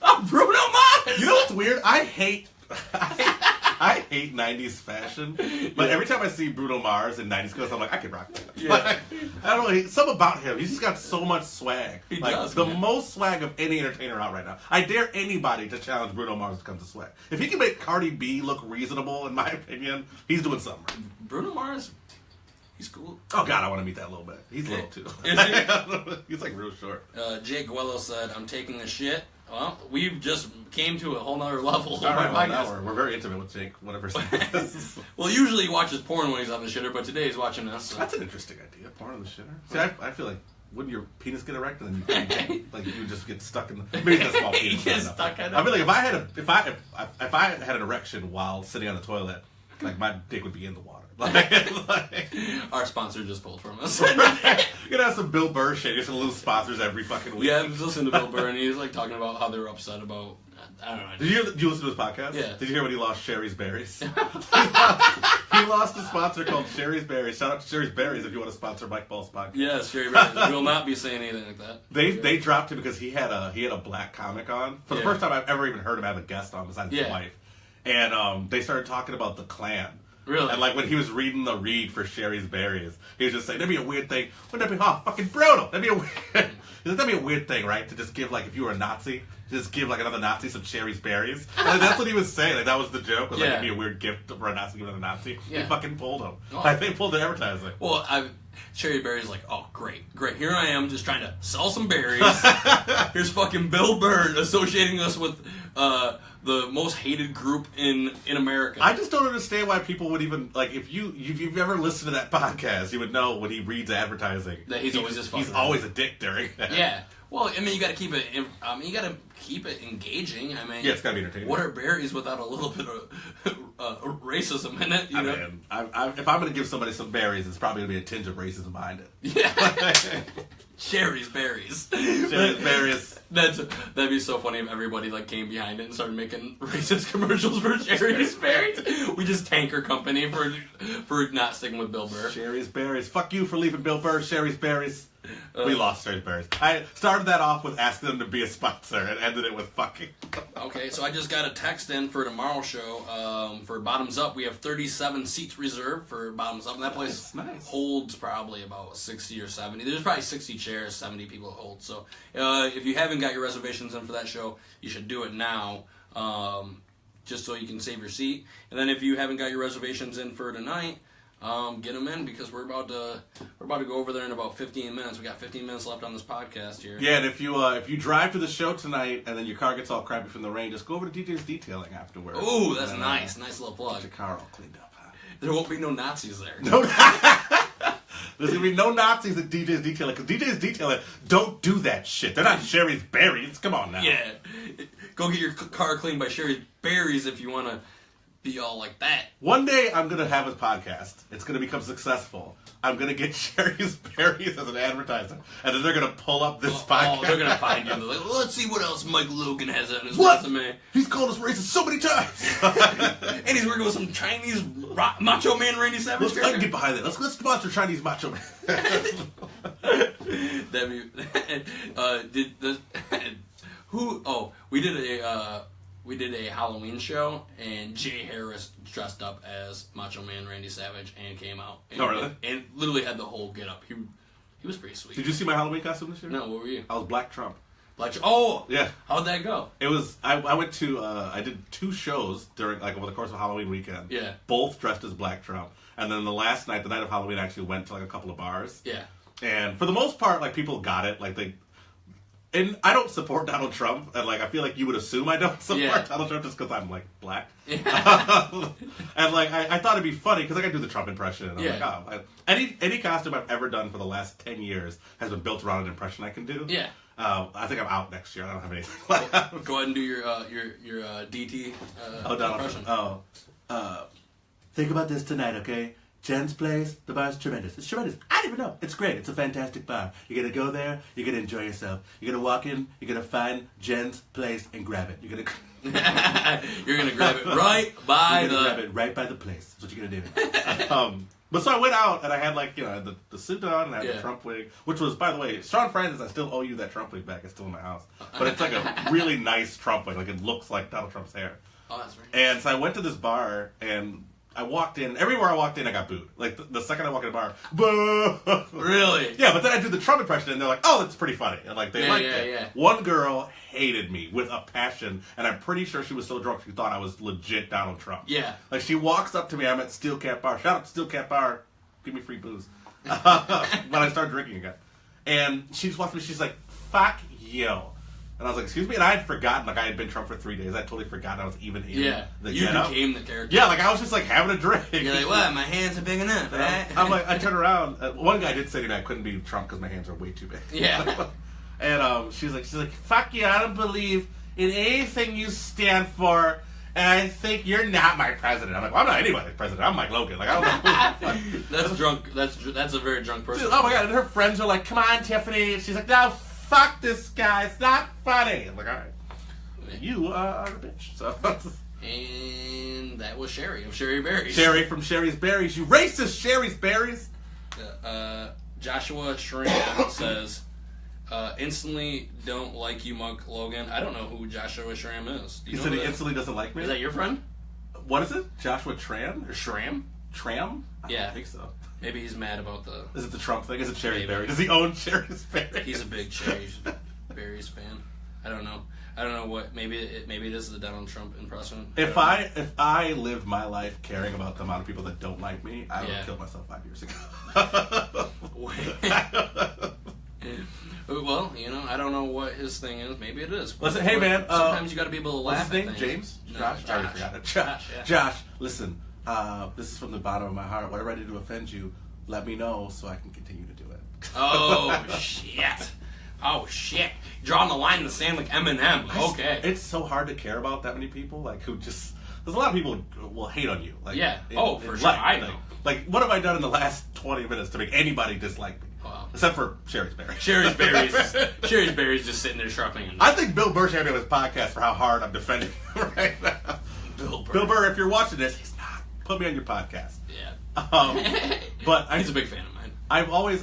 I'm Bruno Mars! You know what's weird? I hate 90s fashion, but every time I see Bruno Mars in 90s clothes, I'm like, I can rock that. Yeah. I don't know, something about him. He's just got so much swag. He does, the man. most swag of any entertainer out right now. I dare anybody to challenge Bruno Mars when it comes to swag. If he can make Cardi B look reasonable, in my opinion, he's doing something right. Bruno Mars, He's cool. Oh God, I want to meet that little bit. He's little too. Is he? He's like real short. Jake Guello said, "I'm taking a shit." Well, we've just came to a whole nother level. All right, well, now we're very intimate with Jake. Whatever. Well, usually he watches porn when he's on the shitter, but today he's watching us. So. That's an interesting idea. Porn on the shitter. See, I feel like wouldn't your penis get erected and you like you just get stuck in the maybe it's a small penis. Get stuck in it. I feel like if I had an erection while sitting on the toilet, like my dick would be in the water. Like, our sponsor just pulled from us. You're gonna have some Bill Burr shit. You're just gonna lose sponsors every fucking week. Yeah, I was listening to Bill Burr and he was like talking about how they were upset about. I don't know. Did you listen to his podcast? Yeah. Did you hear when he lost Sherri's Berries? He lost a sponsor called Sherri's Berries. Shout out to Sherri's Berries if you want to sponsor Mike Ball's podcast. Yes, Sherri Berries. We will not be saying anything like that. They dropped him because he had a black comic on for the first time I've ever even heard him have a guest on besides his wife, and they started talking about the Klan. Really? And like when he was reading the read for Sherri's Berries, he was just saying, that'd be a weird thing. Wouldn't that be fucking brutal? That'd be a weird thing, right? To just give like if you were a Nazi, just give like another Nazi some Sherri's Berries. Like, that's what he was saying. Like that was the joke. Was like it'd be a weird gift for a Nazi giving a Nazi. Yeah. He fucking pulled him. Oh. Like they pulled the advertising. Well, Sherri Berries like, oh great. Here I am just trying to sell some berries. Here's fucking Bill Burr associating us with the most hated group in America. I just don't understand why people would even like if you've ever listened to that podcast, you would know when he reads advertising that he's always just he's always a dick during that. Yeah. Well, I mean, you got to keep it. You got to keep it engaging. I mean, yeah, it's got to be entertaining. What are berries without a little bit of racism in it? You know? Mean, if I'm going to give somebody some berries, it's probably going to be a tinge of racism behind it. Yeah. Sherri's Berries. Sherri's Berries. That'd be so funny if everybody like came behind it and started making racist commercials for Sherri's Berries. We just tank our company for not sticking with Bill Burr. Sherri's Berries. Fuck you for leaving Bill Burr. Sherri's Berries. We lost Sherri's Berries. I started that off with asking them to be a sponsor and ended it with fucking. Okay, so I just got a text in for tomorrow's show. For Bottoms Up, we have 37 seats reserved for Bottoms Up. And that place holds probably about 60 or 70. There's probably 60 chairs, 70 people hold. So if you haven't got your reservations in for that show, you should do it now. Just so you can save your seat. And then if you haven't got your reservations in for tonight, get them in because we're about to go over there in about 15 minutes. We got 15 minutes left on this podcast here. Yeah, and if you drive to the show tonight and then your car gets all crappy from the rain, just go over to DJ's Detailing afterwards. Ooh, that's nice. Nice little plug. Get your car all cleaned up. Huh? There won't be no Nazis there. No. There's gonna be no Nazis at DJ's Detailing because DJ's Detailing don't do that shit. They're not Sherri's Berries. Come on now. Yeah, go get your car cleaned by Sherri's Berries if you want to be all like that. One day I'm gonna have a podcast. It's gonna become successful. I'm gonna get Sherri's Berries as an advertiser, and then they're gonna pull up this podcast. Oh, they're gonna find you. They're like, well, let's see what else Mike Logan has on his resume. He's called us racist so many times, and he's working with some Chinese Macho Man Randy Savage. Let's get behind it. Let's sponsor Chinese Macho Man. That'd be. Who? Oh, we did a Halloween show, and Jay Harris dressed up as Macho Man Randy Savage and came out. And, oh, really? And literally had the whole get up. He was pretty sweet. Did you see my Halloween costume this year? No, what were you? I was Black Trump. Oh! Yeah. How'd that go? It was, I went to, I did 2 shows during, like, over the course of Halloween weekend. Yeah. Both dressed as Black Trump. And then the last night, the night of Halloween, I actually went to, like, a couple of bars. Yeah. And for the most part, like, people got it. Like, and I don't support Donald Trump, and like I feel like you would assume I don't support Donald Trump just because I'm like black. Yeah. And like I thought it'd be funny because like I do the Trump impression, and I'm like, oh, any costume I've ever done for the last 10 years has been built around an impression I can do. Yeah. I think I'm out next year. I don't have anything. Go ahead and do your DT impression. Think about this tonight, okay? Jen's place, the bar's tremendous. It's tremendous. I don't even know. It's great. It's a fantastic bar. You're going to go there. You're going to enjoy yourself. You're going to walk in. You're going to find Jen's place and grab it. You're going to grab it right by grab it right by the place. That's what you're going to do. But so I went out and I had like, I had the suit on and I had the Trump wig, which was, by the way, Sean Francis, I still owe you that Trump wig back. It's still in my house. But it's like a really nice Trump wig. Like it looks like Donald Trump's hair. Oh, that's right. And so I went to this bar and I walked in. Everywhere I walked in, I got booed. Like, the second I walked in the bar, boo! Really? Yeah, but then I do the Trump impression, and they're like, oh, that's pretty funny. And, like, they liked it. Yeah. One girl hated me with a passion, and I'm pretty sure she was so drunk she thought I was legit Donald Trump. Yeah. Like, she walks up to me. I'm at Steel Cat Bar. Shout out to Steel Cat Bar. give me free booze. When I started drinking again. And she just walked me, she's like, fuck you. And I was like, excuse me? And I had forgotten, like I had been drunk for 3 days. I had totally forgotten I was even in the you get-up. became the character. Yeah, like I was just like having a drink. You're like, what? My hands are big enough, right? I'm like, I turned around. One guy did say to me I couldn't be Trump because my hands are way too big. Yeah. And she's like, fuck you, I don't believe in anything you stand for. And I think you're not my president. I'm like, well, I'm not anybody's president. I'm Mike Logan. Like, I don't know. That's drunk. That's a very drunk person. Dude, oh my god! And her friends are like, "Come on, Tiffany." And she's like, "No, fuck this guy. It's not funny." I'm like, "All right, you are a bitch." So. And that was Sherri of Sherri Berries. Sherri from Sherri's Berries. You racist, Sherri's Berries. Joshua Shram says, instantly don't like you, Mike Logan. I don't know who Joshua Shram is. He said he instantly doesn't like me? Is that your friend? What is it? Joshua Tran? Or Shram? Tram? Yeah. I don't think so. Maybe he's mad about the... Is it the Trump thing? Is it Sherri's Berries? Does he own Sherri's Berries? He's a big Sherri's Berries fan. I don't know what... Maybe this is a Donald Trump impression. If I lived my life caring about the amount of people that don't like me, I would have killed myself 5 years ago. Well, I don't know what his thing is. Maybe it is. Listen, hey man. Sometimes you got to be able to laugh. What's his name? at James? No, Josh? I already forgot it. Josh, listen. This is from the bottom of my heart. Whatever I did to offend you, let me know so I can continue to do it. Oh shit! Oh shit! Drawing the line in the sand like Eminem. Okay. It's so hard to care about that many people. Like who just. There's a lot of people who will hate on you. Like, yeah. For sure. I know. Like, what have I done in the last 20 minutes to make anybody dislike me? Wow. Except for Sherri's Berries. Sherri's Berries just sitting there sharpening. I think Bill Burr should have his podcast for how hard I'm defending him right now. Bill Burr, if you're watching this, he's not. Put me on your podcast. Yeah. But he's a big fan of mine. I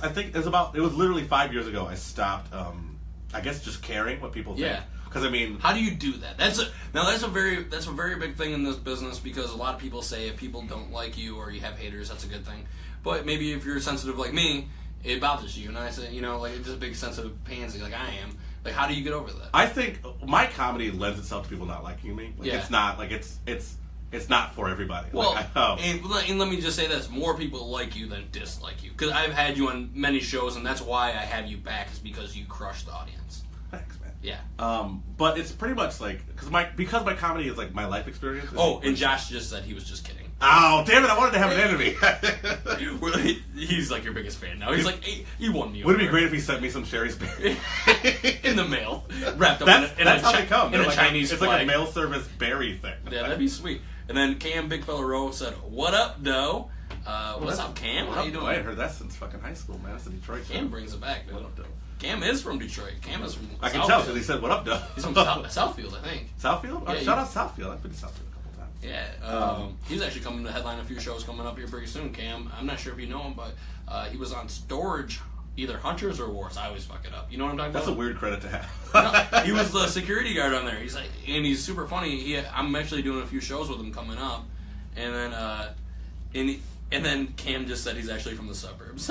think it was literally 5 years ago I stopped, I guess just caring what people think. Yeah. Because I mean, how do you do that? That's a very big thing in this business, because a lot of people say if people don't like you or you have haters, that's a good thing. But maybe if you're sensitive like me, it bothers you. And I say, like it's a big sensitive pansy like I am. Like, how do you get over that? I think my comedy lends itself to people not liking me. Like, it's not like it's not for everybody. Well, like, and let me just say this: more people like you than dislike you. Because I've had you on many shows, and that's why I have you back, is because you crush the audience. Thanks, man. Yeah. But it's pretty much like because my comedy is like my life experience. And Josh just said he was just kidding. Oh, damn it! I wanted to have an enemy. He's like your biggest fan now. He's like, hey, he won me. Would it be great if he sent me some Sherri's Berries in the mail, wrapped up that's how they come. in a like Chinese it's flag. like a mail service berry thing. Yeah, that'd be sweet. And then Cam Big Fella Rowe said, "What up, Doe? What's up, Cam? How you doing?" I ain't heard that since fucking high school, man. That's a Detroit. Cam brings it back, dude. What up, Doe? Cam is from Detroit. Cam is from. I can tell because he said, "What up, Doe?" He's from Southfield, I think. Southfield? Yeah, shout out Southfield. I've been to Southfield a couple times. Yeah, he's actually coming to headline a few shows coming up here pretty soon. Cam, I'm not sure if you know him, but he was on Storage, either Hunters or Wars. I always fuck it up. You know what I'm talking about? That's a weird credit to have. No, he was the security guard on there. He's like, and he's super funny. I'm actually doing a few shows with him coming up, and then and then Cam just said he's actually from the suburbs.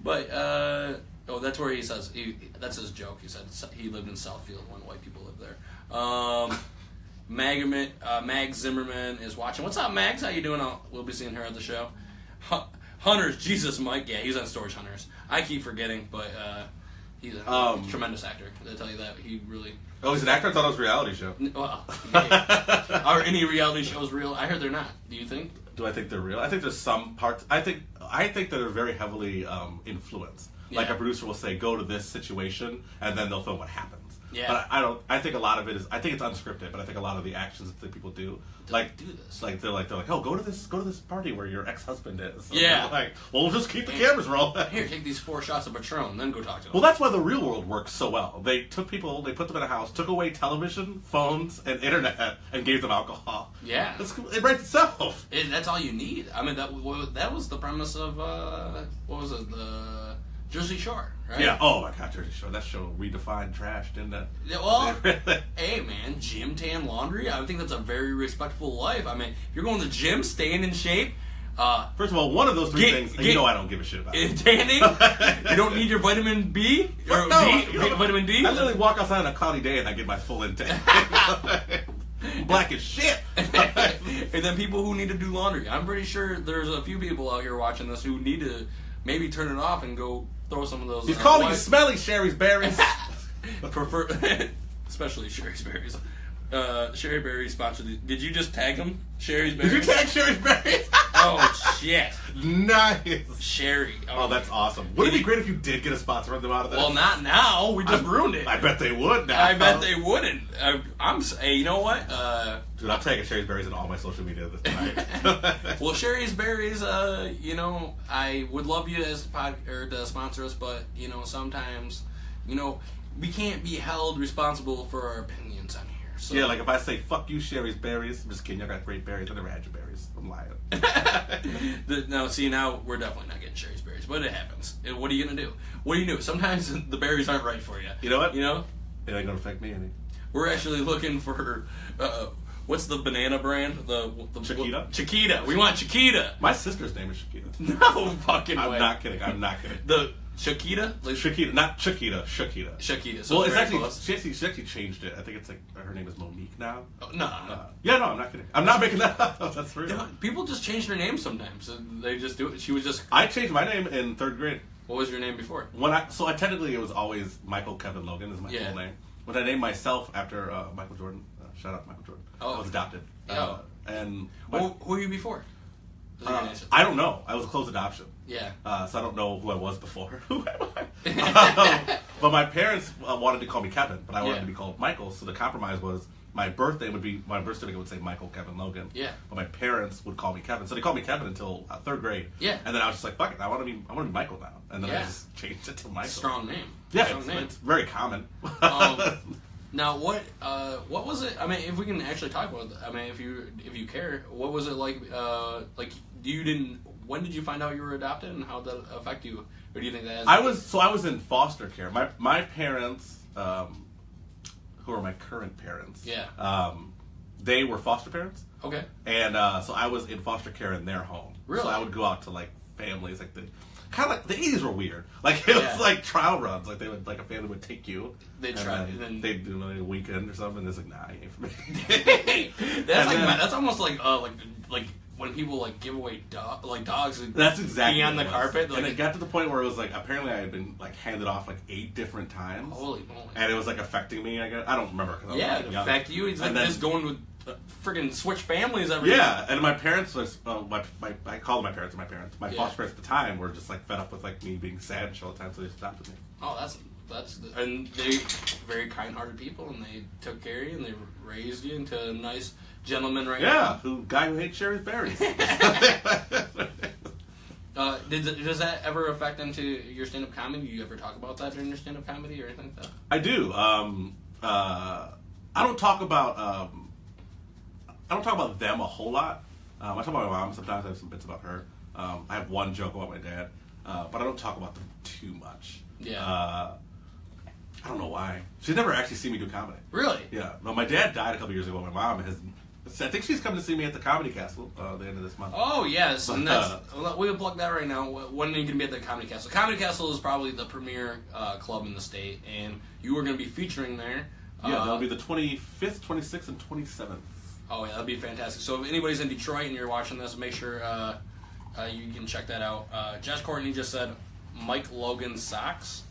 But that's where he says that's his joke. He said he lived in Southfield when white people lived there. Mag Zimmerman is watching. What's up, Mags? How you doing? We'll be seeing her at the show. Hunters, Jesus, Mike. Yeah, he's on Storage Hunters. I keep forgetting, but he's a tremendous actor. I'll tell you that. He really... Oh, he's an actor? I thought it was a reality show. Well, are any reality shows real? I heard they're not. Do you think? Do I think they're real? I think there's some parts... I think that they're very heavily influenced. Yeah. Like a producer will say, go to this situation, and then they'll film what happens. Yeah. But I think a lot of it is... I think it's unscripted, but I think a lot of the actions that people do... do this. Like they're like, oh, go to this party where your ex-husband is. So yeah. Like, well, we'll just keep the cameras rolling. Here, take these 4 shots of Patron, then go talk to them. Well, that's why the real world works so well. They took people, they put them in a house, took away television, phones, and internet, and gave them alcohol. Yeah. It writes itself. That's all you need. I mean, that was the premise of, what was it, the Jersey Shore, right? Yeah. Oh my God, Jersey Shore. That show redefined trash, didn't it? Yeah, well, hey man, gym, tan, laundry. I think that's a very respectful life. I mean, if you're going to the gym, staying in shape. First of all, one of those three things, I don't give a shit about. Tanning. You don't need your vitamin B or vitamin D. I literally walk outside on a cloudy day and I get my full intake. Black as shit. And then people who need to do laundry. I'm pretty sure there's a few people out here watching this who need to maybe turn it off and go throw some of those. He's calling you smelly Sherry's berries. Prefer, especially Sherry's berries. Sherry Berries sponsored these. Did you just tag him? Sherry's Berries? Did you tag Sherry's berries? Oh, shit. Nice. Sherry. Oh, that's awesome. Wouldn't it be great if you did get a sponsor of them out of that? Well, not now. We just ruined it. I bet they would now. I bet they wouldn't. Hey, you know what? Dude, I'm tagging Sherry's Berries in all my social media this tonight. Well, Sherry's Berries, you know, I would love you as to sponsor us, but, you know, sometimes, you know, we can't be held responsible for our opinions on here. So. Yeah, like if I say, fuck you, Sherry's Berries, I'm just kidding, I got great berries. I never had your berries. I'm lying. No, see, now we're definitely not getting Sherry's Berries, but it happens. What are you going to do? What do you do? Sometimes the berries aren't right for you. You know what? You know? It ain't going to affect me any. We're actually looking for, what's the banana brand? The Chiquita? Chiquita. We want Chiquita. My sister's name is Chiquita. No fucking way. I'm not kidding. I'm not kidding. The Chiquita? Like, Chiquita, not Chiquita, Chiquita. Chiquita. So Well, it's actually close. she actually changed it. I think it's like her name is Monique now. Oh, no. Yeah, no, I'm not kidding. I'm not making that up. That's real. Yeah, people just change their names sometimes. They just do it. She was just. I changed my name in 3rd grade. What was your name before? So I technically it was always Michael Kevin Logan is my full name. When I named myself after Michael Jordan, shout out Michael Jordan. I was adopted. And who were you before? I don't know. I was a closed adoption. Yeah. So I don't know who I was before. Who am I? But my parents wanted to call me Kevin, but I wanted to be called Michael. So the compromise was my birth certificate would say Michael Kevin Logan. Yeah. But my parents would call me Kevin, so they called me Kevin until 3rd grade. Yeah. And then I was just like, fuck it, I want to be Michael now. And then I just changed it to Michael. Strong name. Yeah, it's very common. Now, what was it? I mean, if we can actually talk about it, I mean, if you care, what was it like? When did you find out you were adopted, and how did that affect you? Or do you think that? I was in foster care. My parents, who are my current parents, they were foster parents. Okay. And so I was in foster care in their home. Really? So I would go out to like families, like the 80s were weird. Like it was like trial runs. Like a family would take you. They'd try, and then they'd do like a weekend or something. And it's like, nah, you ain't for me. That's almost like when people like give away dogs. That's exactly on the carpet. And it got to the point where it was like apparently I had been like handed off like 8 different times. Holy moly! And it was like affecting me. I guess I don't remember. It affect you. It's like just going with freaking switch families every day. And my parents was I called my parents. My foster parents at the time were just like fed up with like me being sad and shit all the time, so they adopted me. Oh, that's and they very kind-hearted people, and they took care of you, and they raised you into a nice gentleman now. Yeah, guy who hates Sherry's berries. Does that ever affect into your stand-up comedy? Do you ever talk about that during your stand-up comedy or anything like that? I do. I don't talk about them a whole lot. I talk about my mom sometimes. I have some bits about her. I have one joke about my dad, but I don't talk about them too much. Yeah. I don't know why. She's never actually seen me do comedy. Really? Yeah. No, my dad died a couple years ago. My mom has. I think she's coming to see me at the Comedy Castle the end of this month. Oh yes, and we'll plug that right now. When are you going to be at the Comedy Castle? Comedy Castle is probably the premier club in the state, and you are going to be featuring there. Yeah, that'll be the 25th, 26th, and 27th. Oh yeah, that'd be fantastic. So if anybody's in Detroit and you're watching this, make sure you can check that out. Josh Courtney just said Mike Logan socks.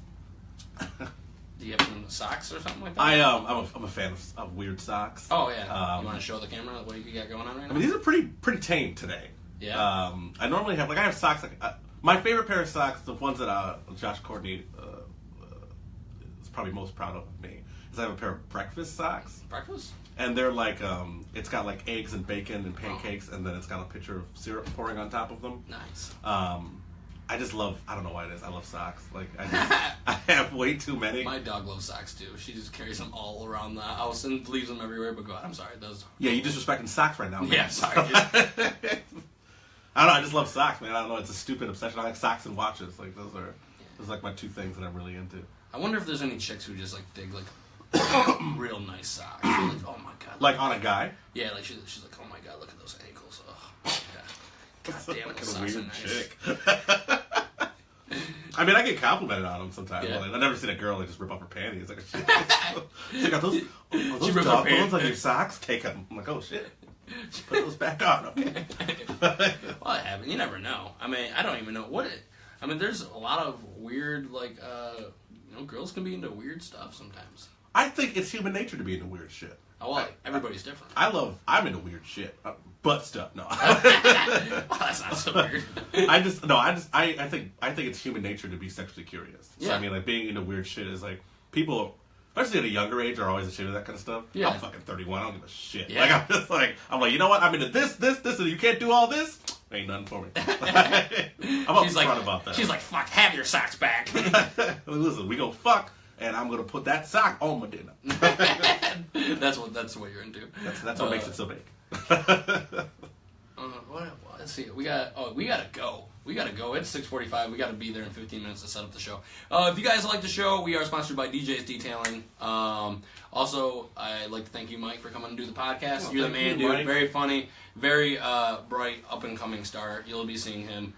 Do you have some socks or something like that? I'm a fan of weird socks. Oh yeah. You want to show the camera what you got going on right now? I mean, these are pretty tame today. Yeah. I normally have I have socks my favorite pair of socks, the ones that Josh Courtney is probably most proud of me, is I have a pair of breakfast socks. Breakfast? And they're like it's got like eggs and bacon and pancakes, and then it's got a pitcher of syrup pouring on top of them. Nice. I just love, I don't know why it is, I love socks. Like, I have way too many. My dog loves socks, too. She just carries them all around the house and leaves them everywhere, but God, I'm sorry, those... Yeah, you're disrespecting socks right now, man. Yeah, sorry. I don't know, I just love socks, man. I don't know, it's a stupid obsession. I like socks and watches. Like, those are like my 2 things that I'm really into. I wonder if there's any chicks who just, like, dig, like, real nice socks. Like, oh my God. Like on a guy? Yeah, like, she's like, oh my God, look at those ankles. Oh, God. God damn, those like socks a are weird nice. chick. I mean, I get complimented on them sometimes. Yeah. I've never seen a girl like just rip off her panties. Like, she's like, are those She ripped her dog bones pants. on your socks? Take them. I'm like, oh shit. Put those back on, okay? Well, it happens. You never know. I mean, I don't even know what it... I mean, there's a lot of weird, like, girls can be into weird stuff sometimes. I think it's human nature to be into weird shit. Oh, well, everybody's different. I'm into weird shit. Butt stuff, no. Well, that's not so weird. I think it's human nature to be sexually curious. So, Yeah. I mean, like, being into weird shit is, like, people... Especially at a younger age, are always ashamed of that kind of stuff. Yeah. I'm fucking 31. I don't give a shit. Yeah. Like, I'm just like, you know what? I'm into this, and you can't do all this? Ain't nothing for me. I'm upfront about that. She's like, fuck, have your socks back. Listen, we go fuck, and I'm going to put that sock on my dinner. That's what you're into. That's what makes it so big. Let's see. We gotta go. It's 6:45. We gotta be there in 15 minutes to set up the show. If you guys like the show, we are sponsored by DJ's Detailing. Also, I'd like to thank you, Mike, for coming and do the podcast. Oh, You're the man, dude. Mike. Very funny, very bright, up and coming star. You'll be seeing him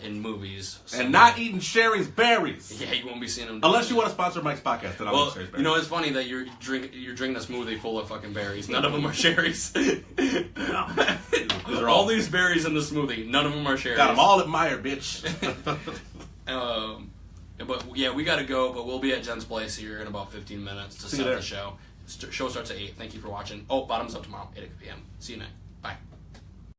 in movies. And not eating Sherri's berries. Yeah, you won't be seeing him. Unless you want to sponsor Mike's podcast, then I'll eat Sherri's berries. You know, it's funny that you're drinking a smoothie full of fucking berries. None of them are cherries. No. These are all these berries in the smoothie. None of them are cherries. Got them all at Meyer, bitch. But yeah, we gotta go. But we'll be at Jen's place here in about 15 minutes to set the show. Show starts at 8. Thank you for watching. Oh, bottoms up tomorrow, 8 p.m. See you night.